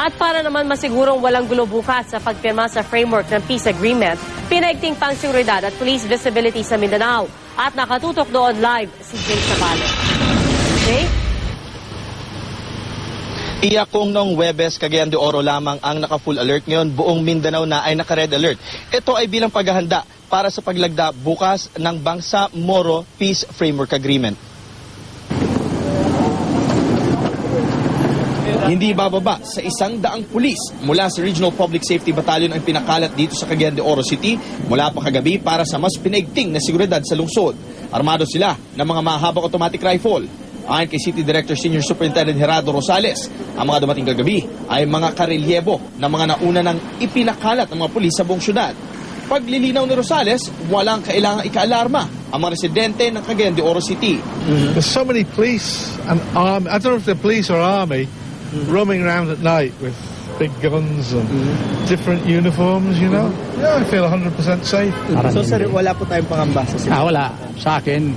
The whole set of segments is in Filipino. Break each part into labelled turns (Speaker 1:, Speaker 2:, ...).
Speaker 1: At para naman masigurong walang gulo bukas sa pagpirma sa framework ng peace agreement, pinaigting pang seguridad at police visibility sa Mindanao. At nakatutok doon live si Jay Sabale. Jay?
Speaker 2: Kung noong Huwebes, Cagayan de Oro lamang ang naka-full alert, ngayon buong Mindanao na ay naka-red alert. Ito ay bilang paghahanda para sa paglagda bukas ng Bangsa-Moro Peace Framework Agreement. Hindi bababa sa 100 pulis mula sa Regional Public Safety Battalion ang pinakalat dito sa Cagayan de Oro City mula pa kagabi para sa mas pinaigting na seguridad sa lungsod. Armado sila ng mga mahabang automatic rifle. Ayon kay City Director Senior Superintendent Gerardo Rosales, ang mga dumating kagabi ay mga karelyebo na mga nauna ng ipinakalat ng mga pulis sa buong syudad. Paglilinaw ni Rosales, walang kailangang ika-alarma ang mga residente ng Cagayan de Oro City.
Speaker 3: There's so many police and army, I don't know if they're police or army, roaming around at night with big guns and different uniforms, you know. Yeah, I feel 100% safe.
Speaker 4: So sir, wala po tayong pangamba sa sila?
Speaker 5: Wala. Sa akin,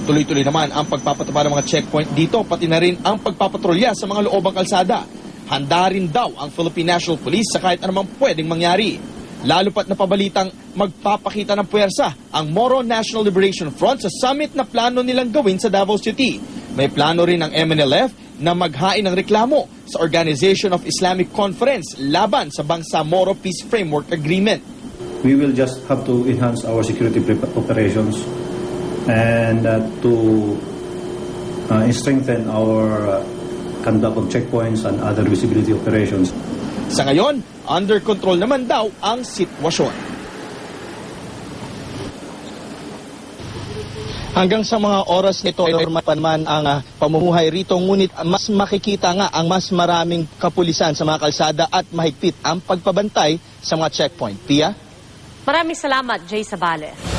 Speaker 2: Tuloy-tuloy naman ang pagpapatupad ng mga checkpoint dito, pati na rin ang pagpapatrolya sa mga loobang kalsada. Handa rin daw ang Philippine National Police sa kahit anumang pwedeng mangyari. Lalo pat napabalitang magpapakita ng puwersa ang Moro National Liberation Front sa summit na plano nilang gawin sa Davao City. May plano rin ang MNLF na maghain ng reklamo sa Organization of Islamic Conference laban sa Bangsa-Moro Peace Framework Agreement.
Speaker 6: We will just have to enhance our security operations and to strengthen our conduct of checkpoints and other visibility operations.
Speaker 2: Sa ngayon, under control naman daw ang sitwasyon. Hanggang sa mga oras nito ay normal pa naman ang pamumuhay rito, ngunit mas makikita nga ang mas maraming kapulisan sa mga kalsada at mahigpit ang pagpabantay sa mga checkpoint. Pia?
Speaker 1: Maraming salamat, Jay Sabale.